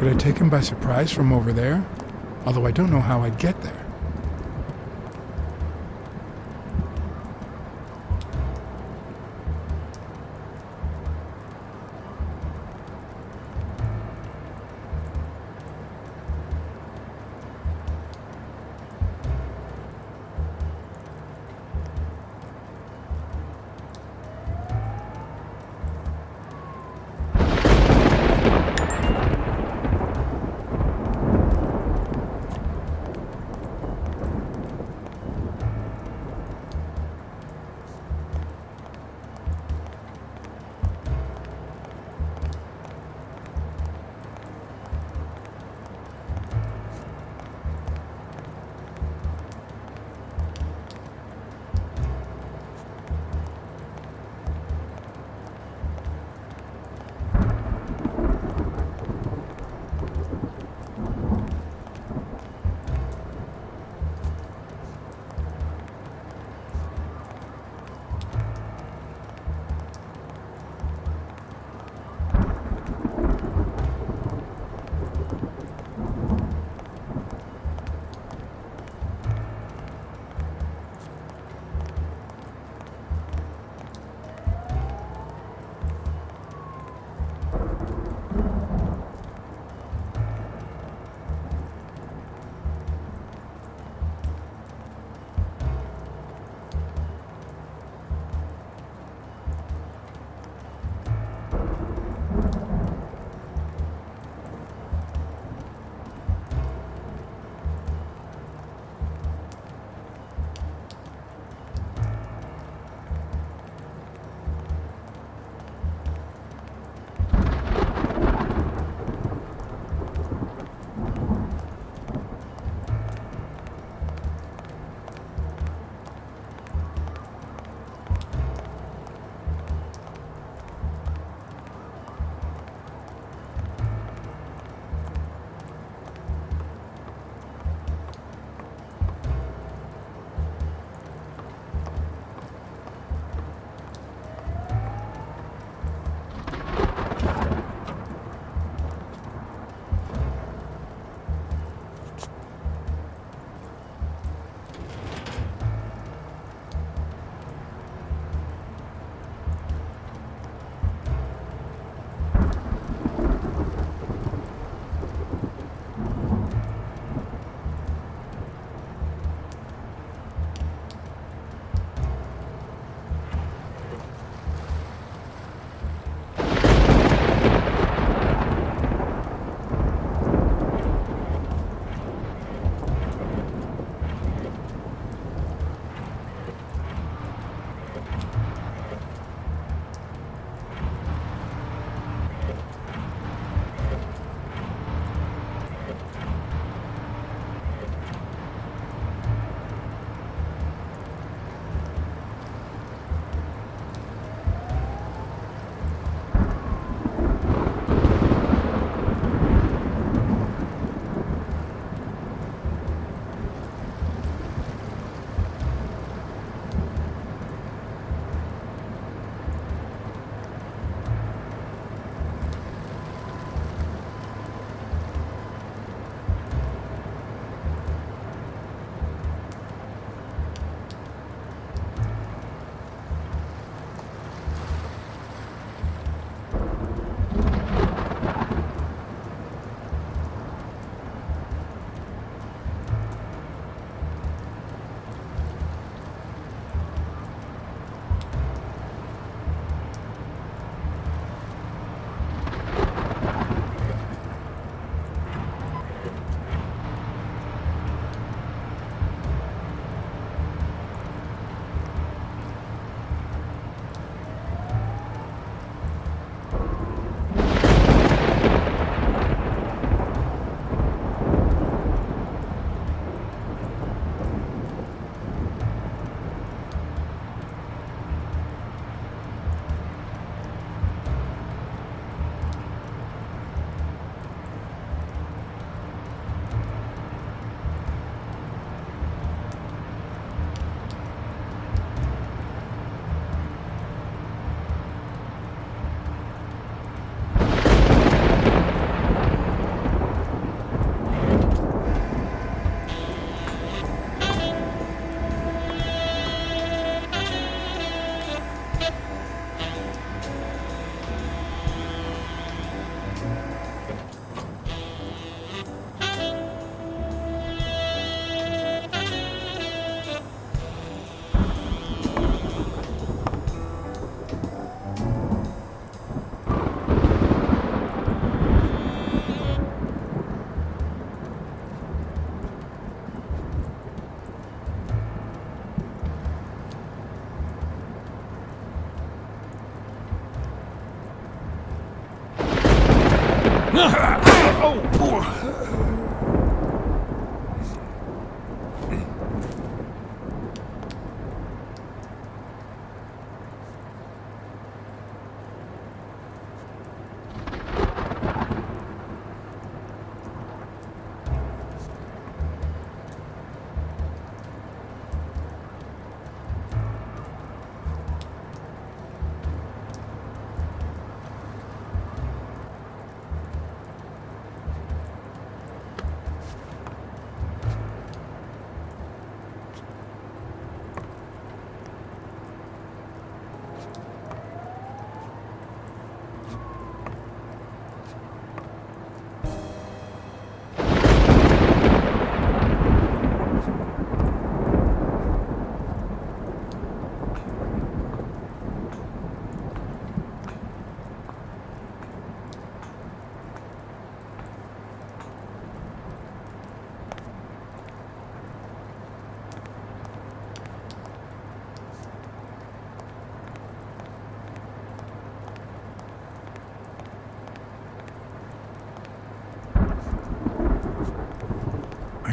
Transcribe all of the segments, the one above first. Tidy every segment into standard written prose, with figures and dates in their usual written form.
Could I take him by surprise from over there? Although I don't know how I'd get there.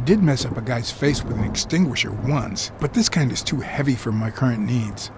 I did mess up a guy's face with an extinguisher once, but this kind is too heavy for my current needs.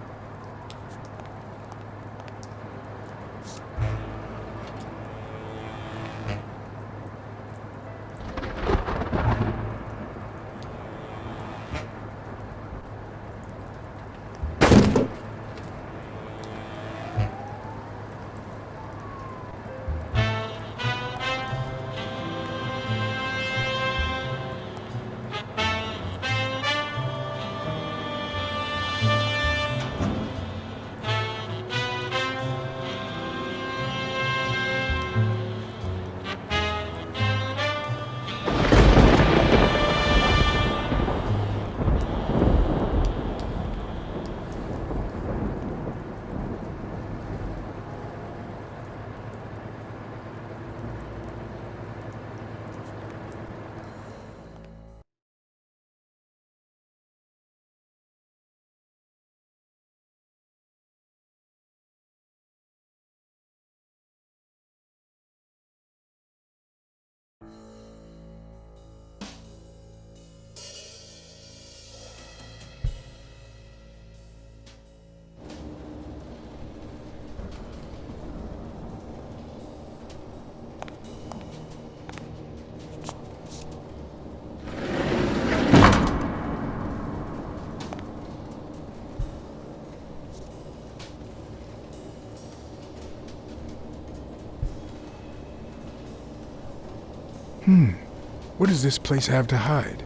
What does this place have to hide?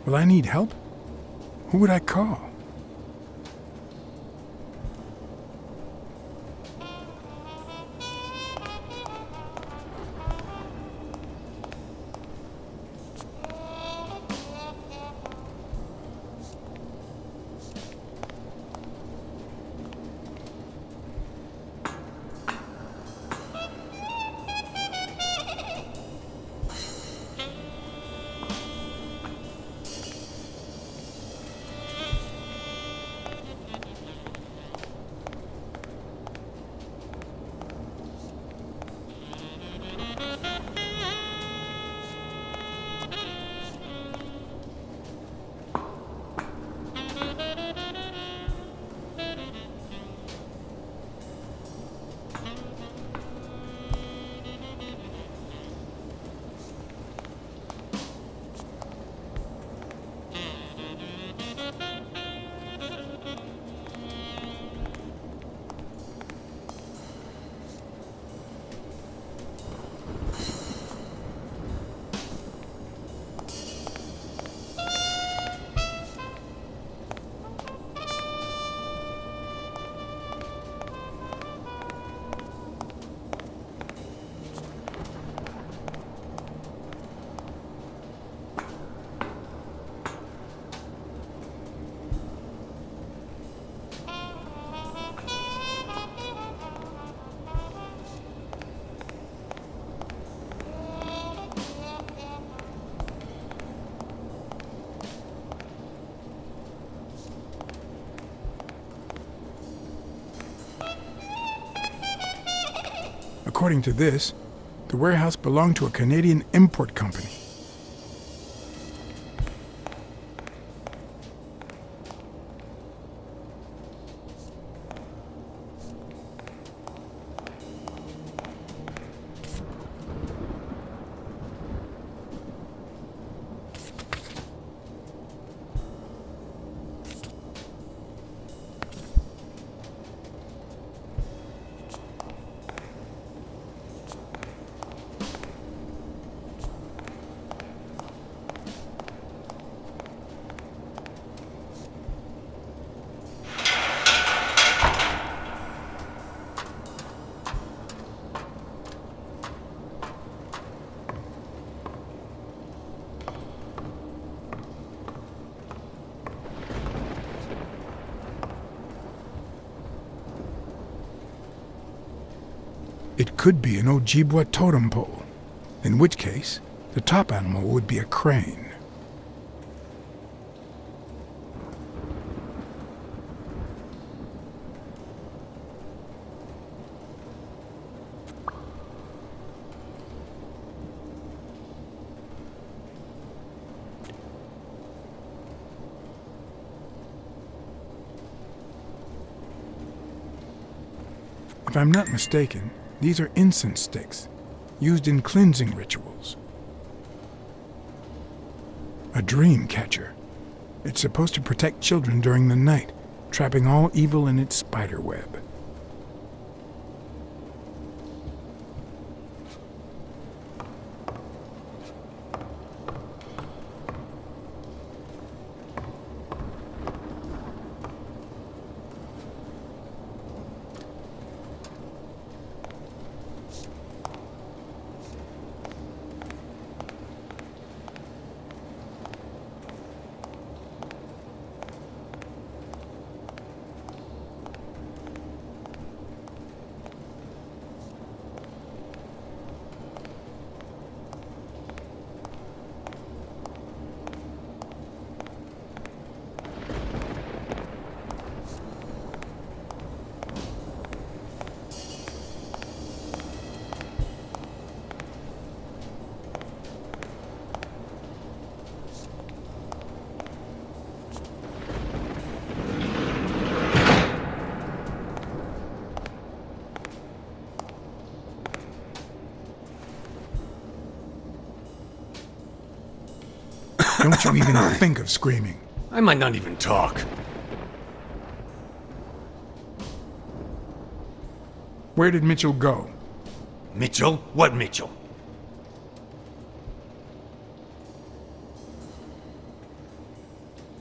Will I need help? Who would I call? According to this, the warehouse belonged to a Canadian import company. It could be an Ojibwa totem pole, in which case, the top animal would be a crane. If I'm not mistaken, these are incense sticks, used in cleansing rituals. A dream catcher. It's supposed to protect children during the night, trapping all evil in its spider web. Don't you even think of screaming. I might not even talk. Where did Mitchell go? Mitchell? What Mitchell?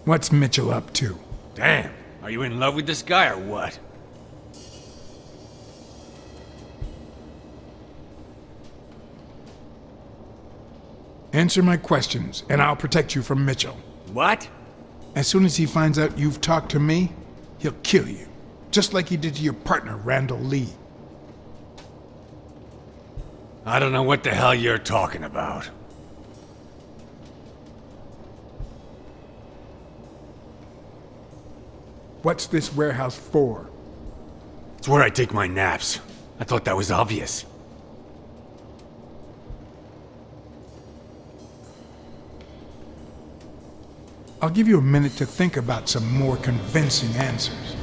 What's Mitchell up to? Damn, are you in love with this guy or what? Answer my questions, and I'll protect you from Mitchell. What? As soon as he finds out you've talked to me, he'll kill you. Just like he did to your partner, Randall Lee. I don't know what the hell you're talking about. What's this warehouse for? It's where I take my naps. I thought that was obvious. I'll give you a minute to think about some more convincing answers.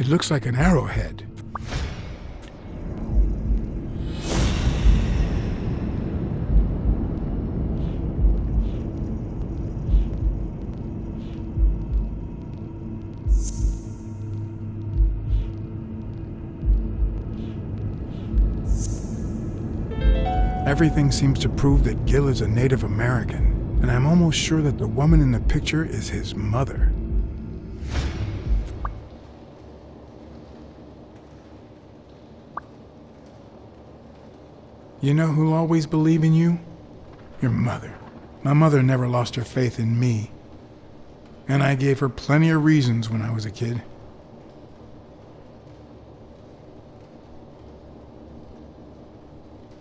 It looks like an arrowhead. Everything seems to prove that Gil is a Native American, and I'm almost sure that the woman in the picture is his mother. You know who'll always believe in you? Your mother. My mother never lost her faith in me, and I gave her plenty of reasons when I was a kid.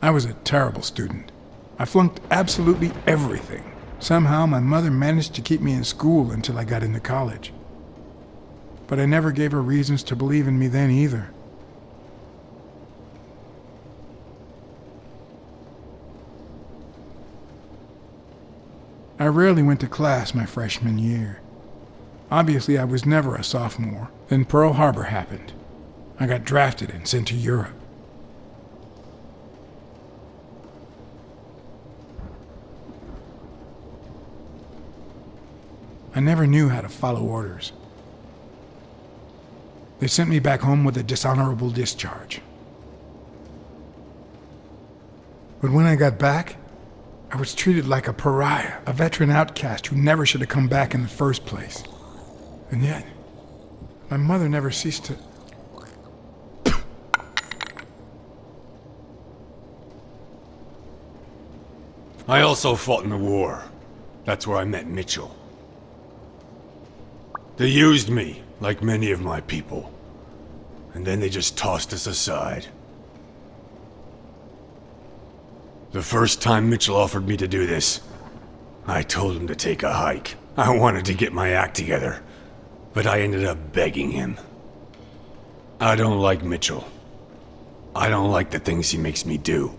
I was a terrible student. I flunked absolutely everything. Somehow my mother managed to keep me in school until I got into college. But I never gave her reasons to believe in me then either. I rarely went to class my freshman year. Obviously, I was never a sophomore. Then Pearl Harbor happened. I got drafted and sent to Europe. I never knew how to follow orders. They sent me back home with a dishonorable discharge. But when I got back, I was treated like a pariah, a veteran outcast who never should have come back in the first place. And yet, my mother never ceased to... I also fought in the war. That's where I met Mitchell. They used me, like many of my people. And then they just tossed us aside. The first time Mitchell offered me to do this, I told him to take a hike. I wanted to get my act together, but I ended up begging him. I don't like Mitchell. I don't like the things he makes me do.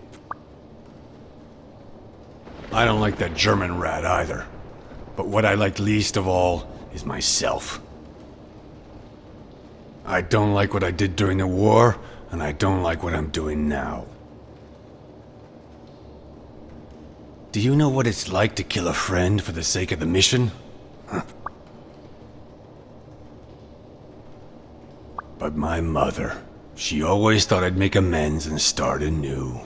I don't like that German rat either. But what I like least of all is myself. I don't like what I did during the war, and I don't like what I'm doing now. Do you know what it's like to kill a friend for the sake of the mission? Huh. But my mother, she always thought I'd make amends and start anew.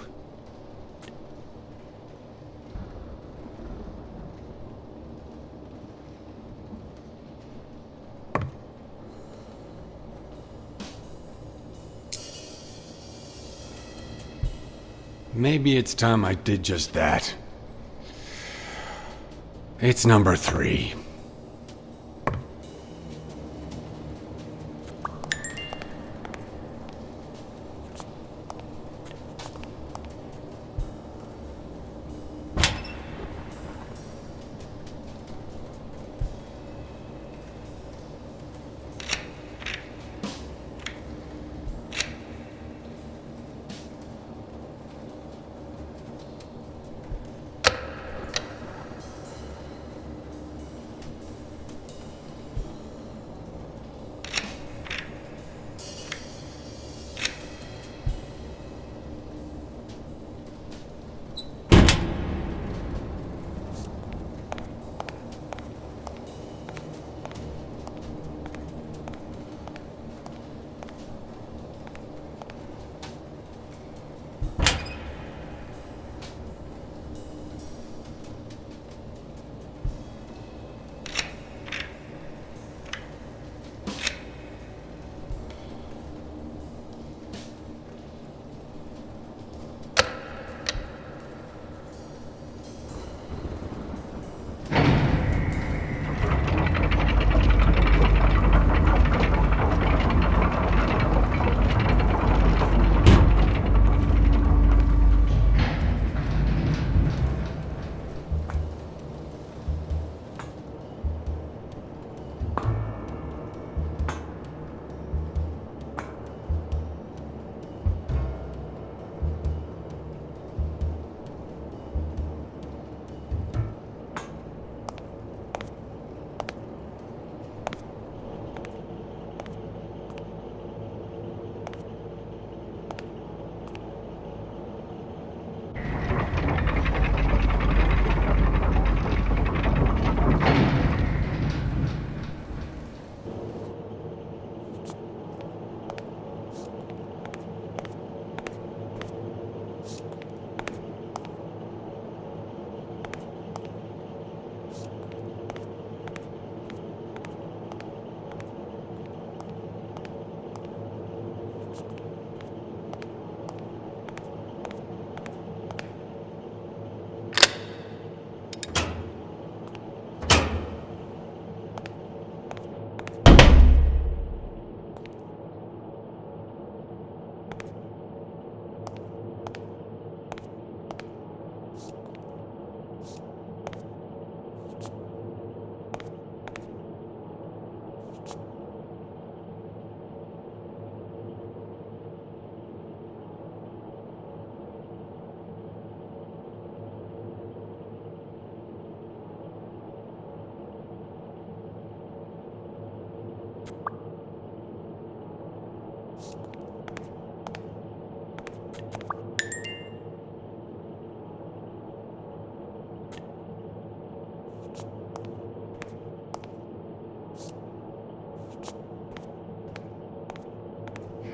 Maybe it's time I did just that. It's number 3.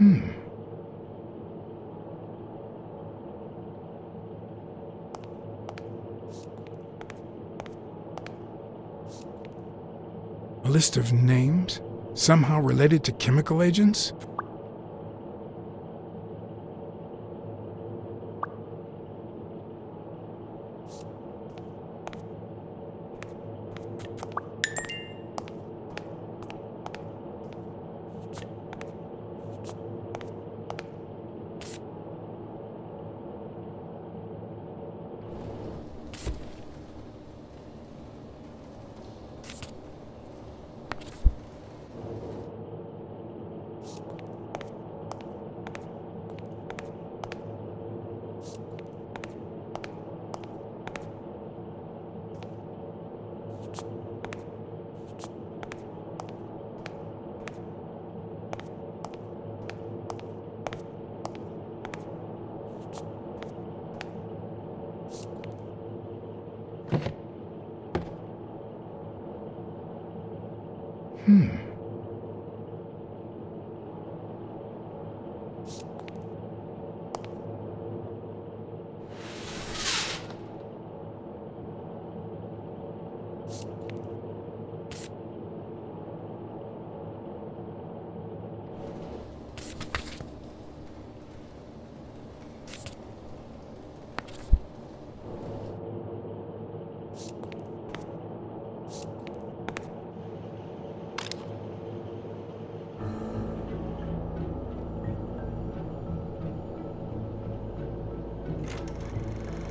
A list of names? Somehow related to chemical agents?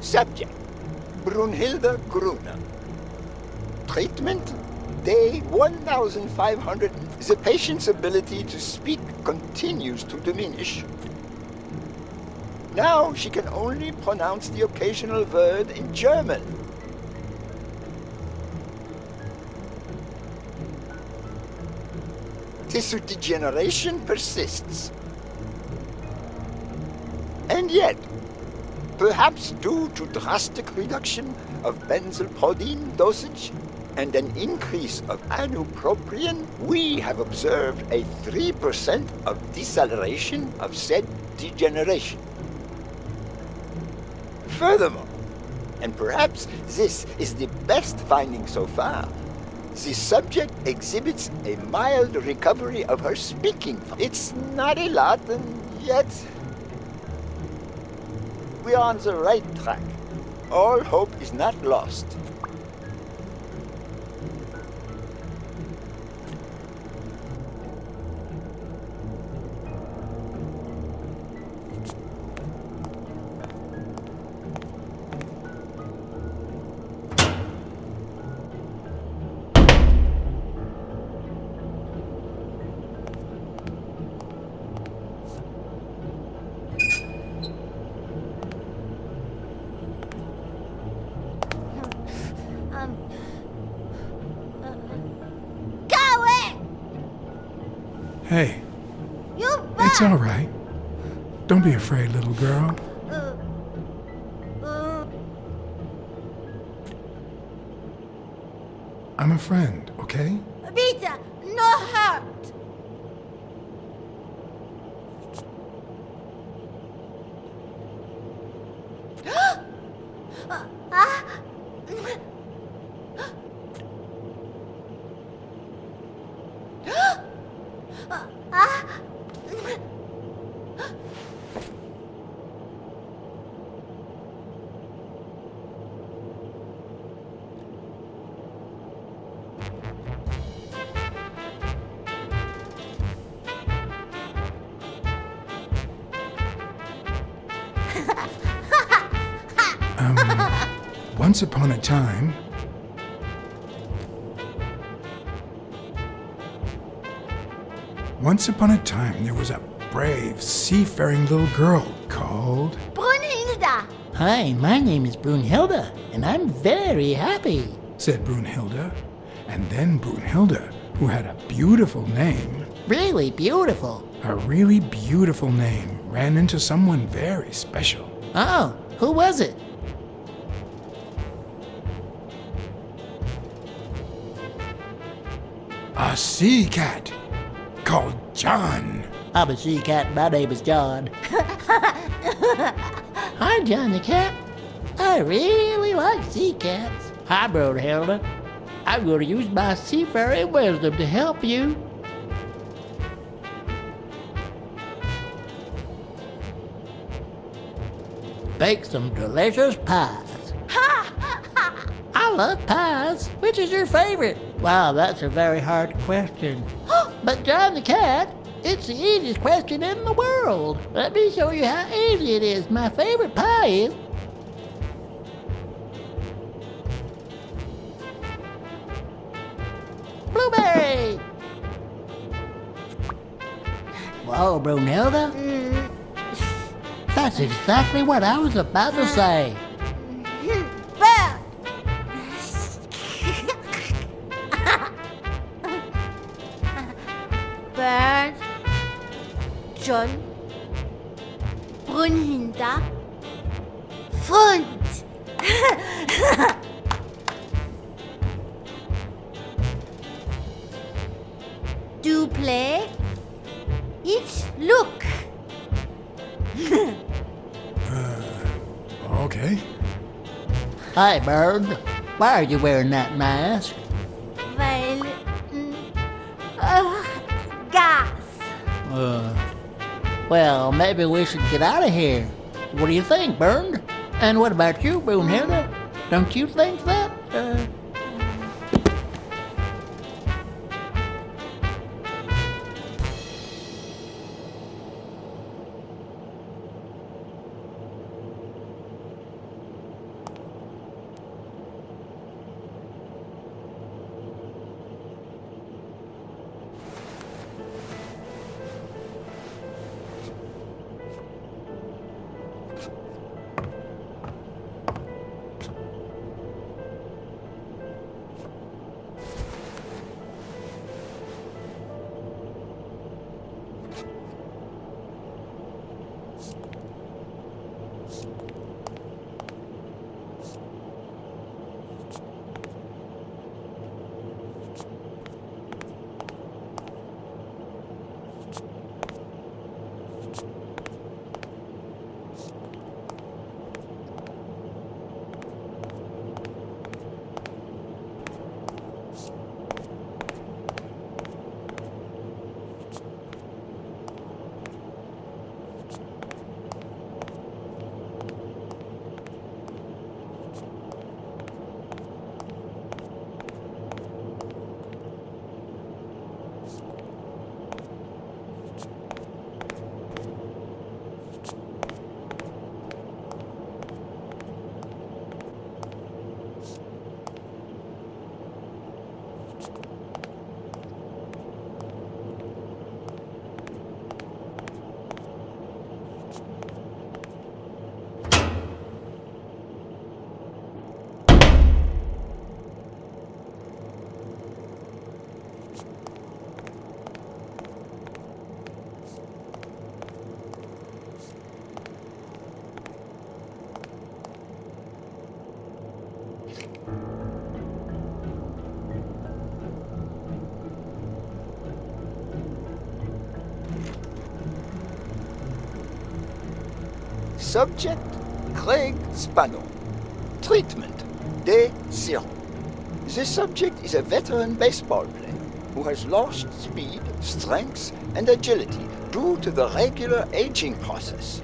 Subject, Brunhilde Gruner. Treatment, day 1500. The patient's ability to speak continues to diminish. Now she can only pronounce the occasional word in German. Tissue degeneration persists. And yet, perhaps due to drastic reduction of benzylproline dosage and an increase of ibupropion, we have observed a 3% of deceleration of said degeneration. Furthermore, and perhaps this is the best finding so far, the subject exhibits a mild recovery of her speaking. It's not a lot, and yet we are on the right track. All hope is not lost. Hey, You it's all right. Don't be afraid, little girl. I'm a friend, okay? Peter, no hurt. Once upon a time, there was a brave, seafaring little girl called... Brunhilde. Hi, my name is Brunhilde, and I'm very happy. said Brunhilde. And then Brunhilde, who had a beautiful name, Really beautiful. a really beautiful name, ran into someone very special. Oh, who was it? A sea cat called John. I'm a sea cat. My name is John. Hi, John the cat. I really like sea cats. Hi, Brunhilde. I'm going to use my seafaring wisdom to help you. Bake some delicious pies. I love pies. Which is your favorite? Wow, that's a very hard question. But John the cat, it's the easiest question in the world. Let me show you how easy it is. My favorite pie is... blueberry! Whoa, Brunhilde. That's exactly what I was about to say. Bird. Bird. John. Brunhilde. Freund. Do play. Each look. Okay. Hi, Bird. Why are you wearing that mask? Weil. Gas. Well, maybe we should get out of here. What do you think, Bird? And what about you, Brunhilde? Don't you think that? Subject, Craig Spano. Treatment, Day 0. The subject is a veteran baseball player who has lost speed, strength, and agility due to the regular aging process.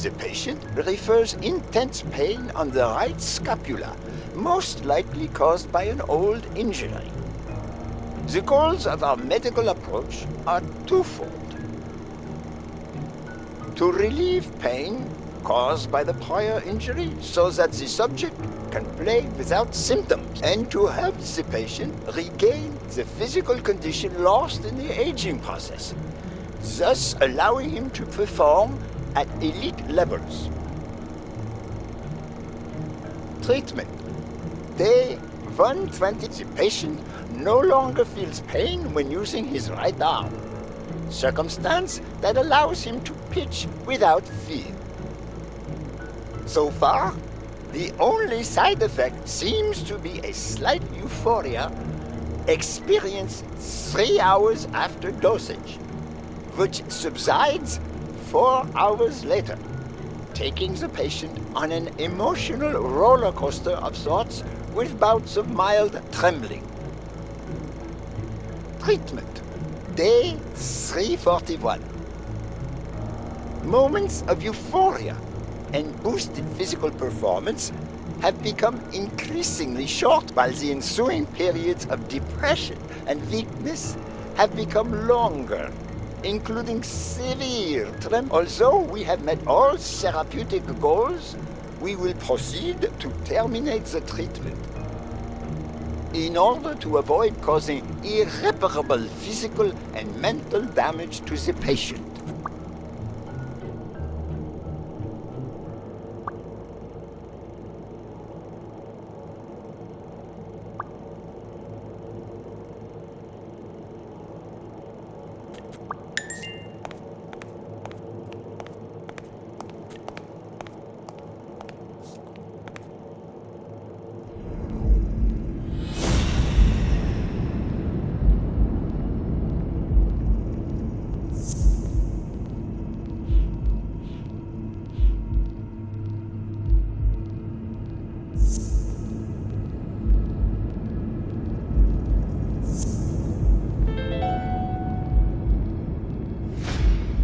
The patient refers intense pain on the right scapula, most likely caused by an old injury. The goals of our medical approach are twofold: to relieve pain caused by the prior injury so that the subject can play without symptoms, and to help the patient regain the physical condition lost in the aging process, thus allowing him to perform at elite levels. Treatment. Day 120. The patient no longer feels pain when using his right arm, circumstance that allows him to pitch without fear. So far, the only side effect seems to be a slight euphoria experienced 3 hours after dosage. which subsides 4 hours later, taking the patient on an emotional roller coaster of sorts with bouts of mild trembling. Treatment. Day 341. Moments of euphoria and boosted physical performance have become increasingly short, while the ensuing periods of depression and weakness have become longer, including severe tremor. Although we have met all therapeutic goals, we will proceed to terminate the treatment in order to avoid causing irreparable physical and mental damage to the patient.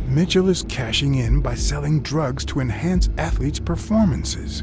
Mitchell is cashing in by selling drugs to enhance athletes' performances.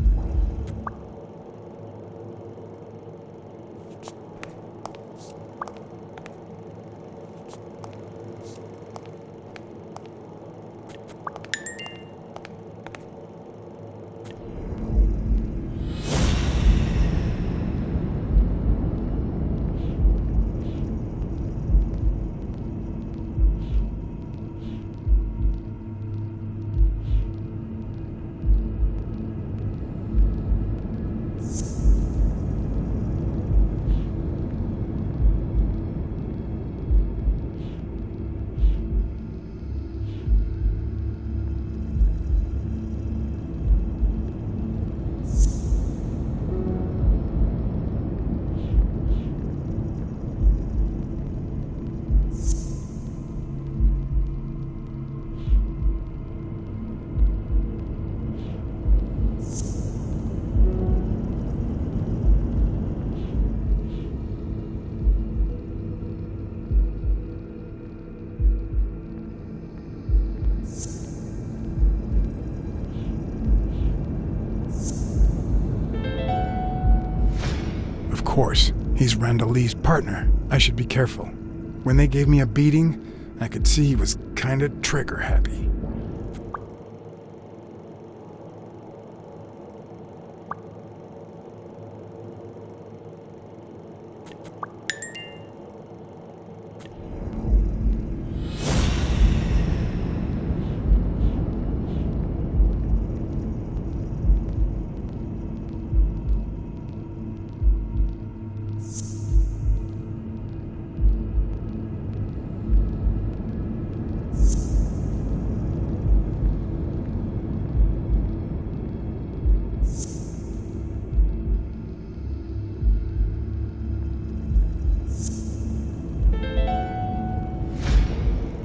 Of course, he's Randall Lee's partner. I should be careful. When they gave me a beating, I could see he was kinda trigger happy.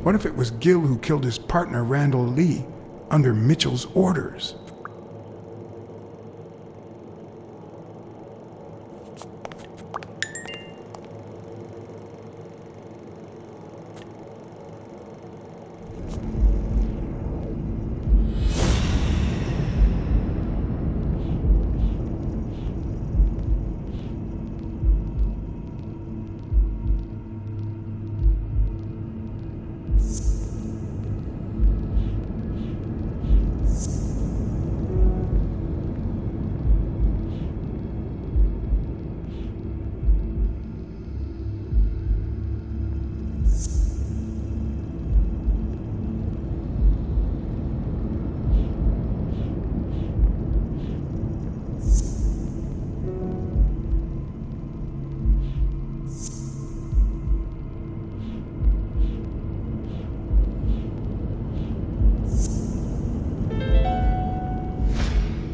What if it was Gil who killed his partner, Randall Lee, under Mitchell's orders?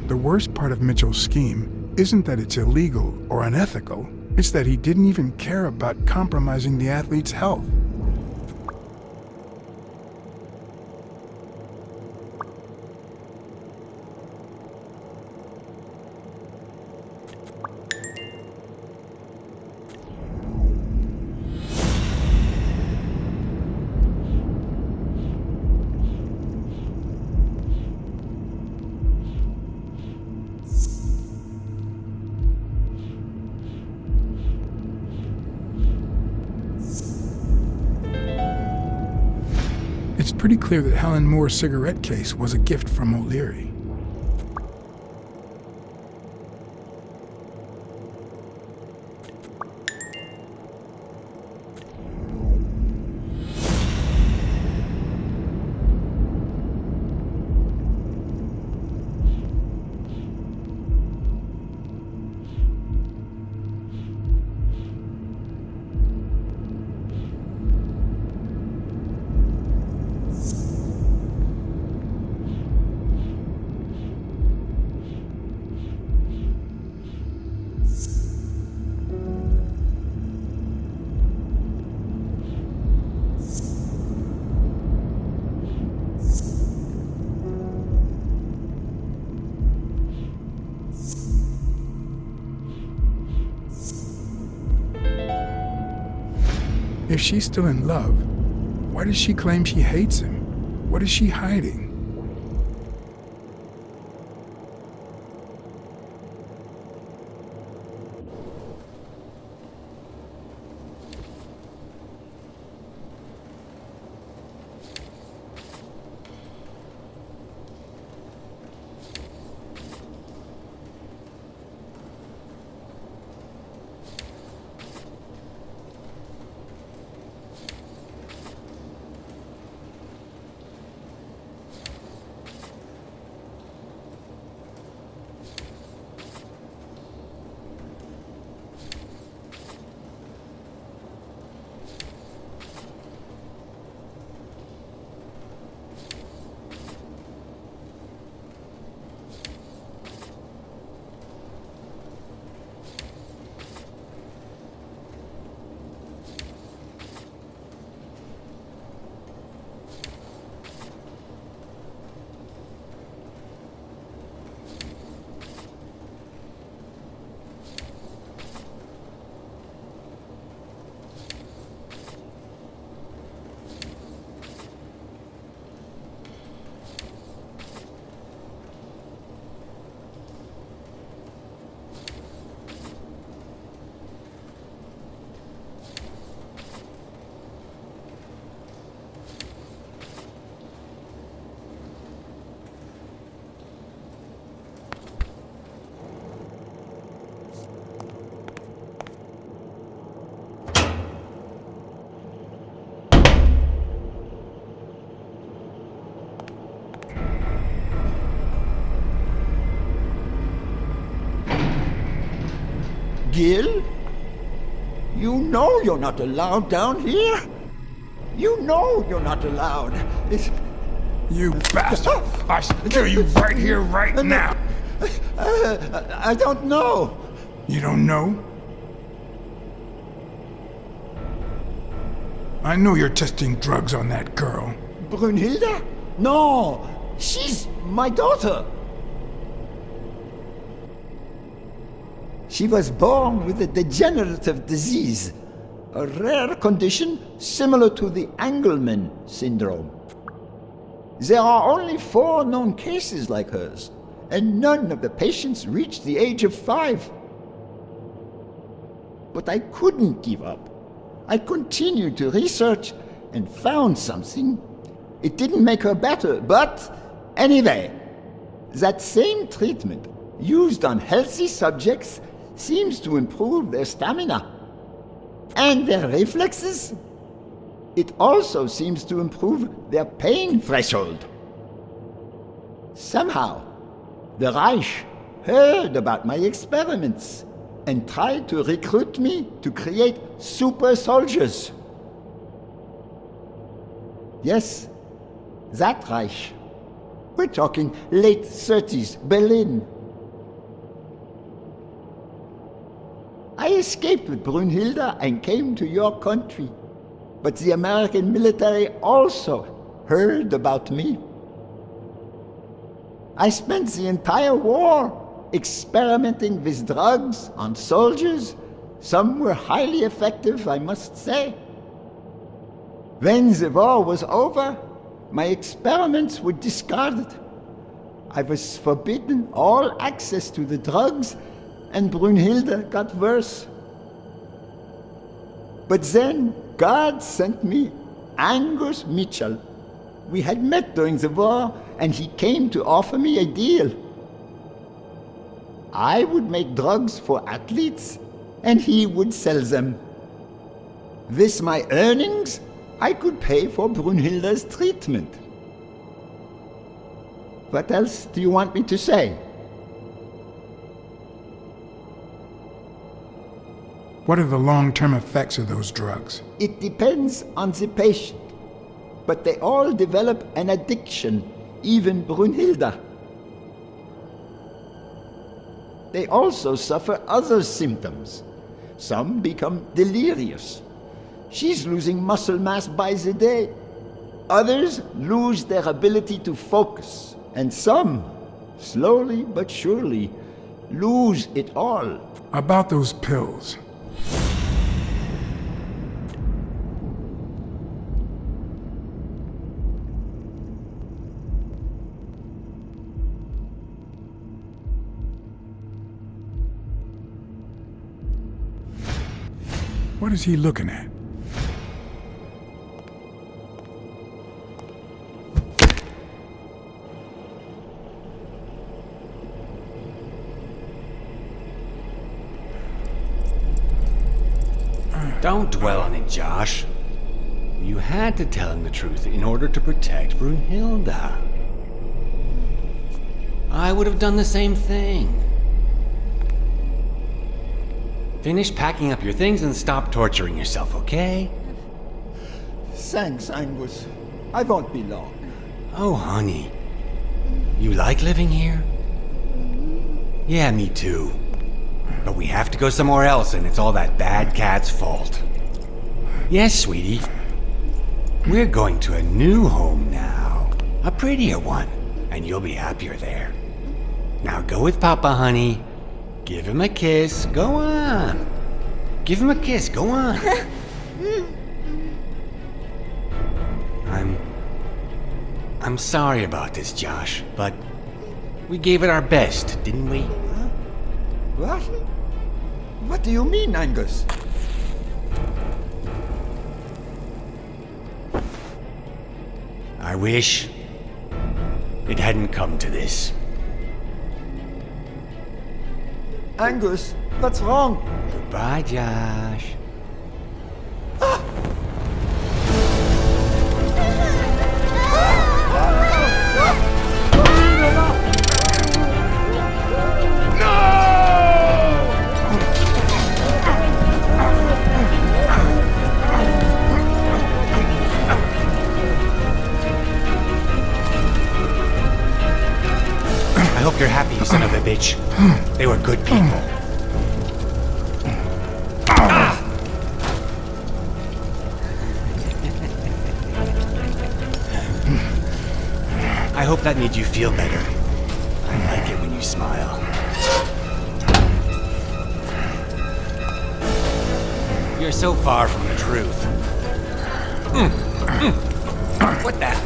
The worst part of Mitchell's scheme isn't that it's illegal or unethical, it's that he didn't even care about compromising the athlete's health. pretty clear that Helen Moore's cigarette case was a gift from O'Leary. If she's still in love, why does she claim she hates him? What is she hiding? Gil? You know you're not allowed down here. You know you're not allowed. You bastard! I kill you right here, right now! I don't know. You don't know? I know you're testing drugs on that girl. Brunhilde? No, she's my daughter. She was born with a degenerative disease, a rare condition similar to the Angelman syndrome. There are only 4 known cases like hers, and none of the patients reached the age of 5. But I couldn't give up. I continued to research and found something. It didn't make her better, but anyway, that same treatment used on healthy subjects seems to improve their stamina and their reflexes. It also seems to improve their pain threshold. Somehow, the Reich heard about my experiments and tried to recruit me to create super soldiers. Yes, that Reich. We're talking late 30s, Berlin. I escaped with Brunhilde and came to your country. But the American military also heard about me. I spent the entire war experimenting with drugs on soldiers. Some were highly effective, I must say. When the war was over, my experiments were discarded. I was forbidden all access to the drugs, and Brunhilde got worse. But then God sent me Angus Mitchell, We had met during the war, and he came to offer me a deal. I would make drugs for athletes, and he would sell them. With my earnings, I could pay for Brunhilde's treatment. What else do you want me to say? What are the long-term effects of those drugs? It depends on the patient, but they all develop an addiction, even Brunhilde. They also suffer other symptoms. Some become delirious. She's losing muscle mass by the day. Others lose their ability to focus. And some, slowly but surely, lose it all. About those pills. What is he looking at? Don't dwell on it, Josh. You had to tell him the truth in order to protect Brunhilde. I would have done the same thing. Finish packing up your things and stop torturing yourself, okay? Thanks, Angus. I won't be long. Oh, honey. You like living here? Yeah, me too. But we have to go somewhere else, and it's all that bad cat's fault. Yes, sweetie. We're going to a new home now. A prettier one, and you'll be happier there. Now go with Papa, honey. Give him a kiss. Go on. Give him a kiss. Go on. I'm sorry about this, Josh, but we gave it our best, didn't we? Huh? What? What do you mean, Angus? I wish it hadn't come to this. Angus, what's wrong? Goodbye, Josh. I hope you're happy, you son of a bitch. They were good people. I hope that made you feel better. I like it when you smile. You're so far from the truth. What the?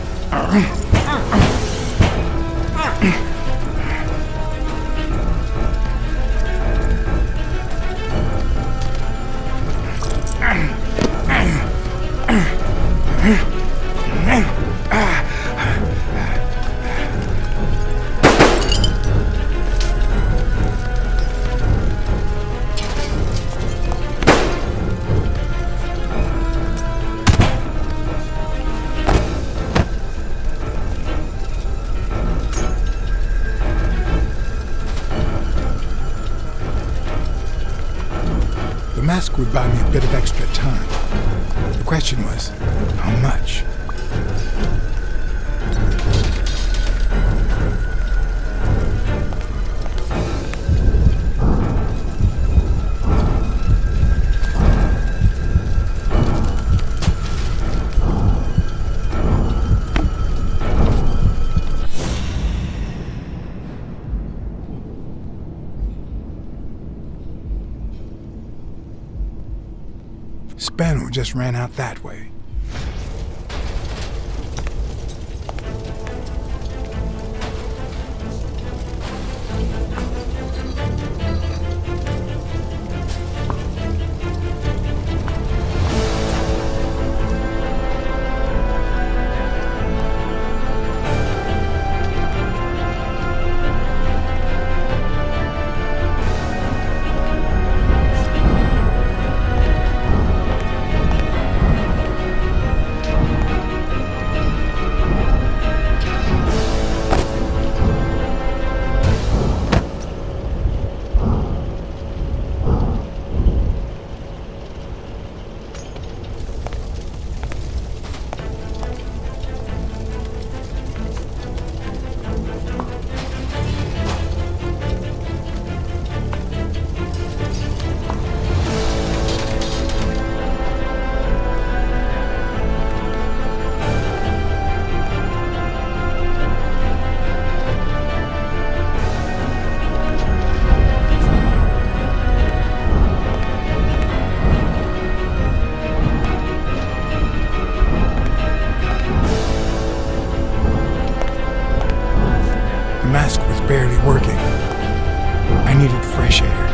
The mask would buy me a bit of extra time. The question was, how much? Spano just ran out that way. barely working. I needed fresh air.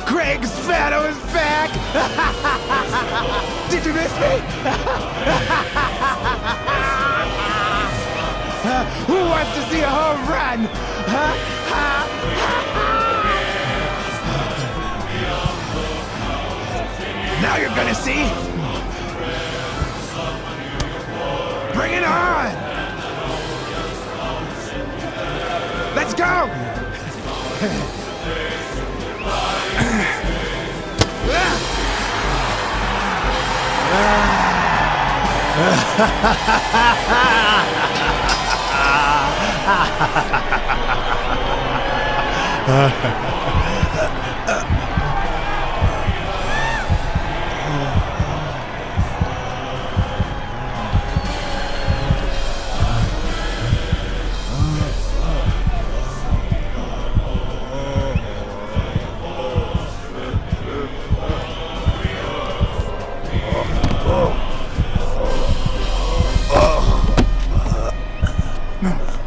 Greg's Fatto is back! Did you miss me? Who wants to see a home run? Now you're gonna see! Bring it on! Let's go!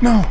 No.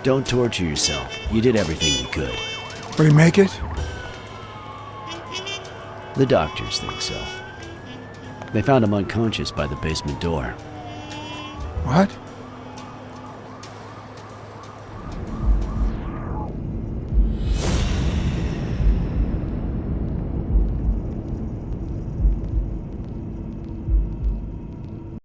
Don't torture yourself. You did everything you could. Will he make it? The doctors think so. They found him unconscious by the basement door. What?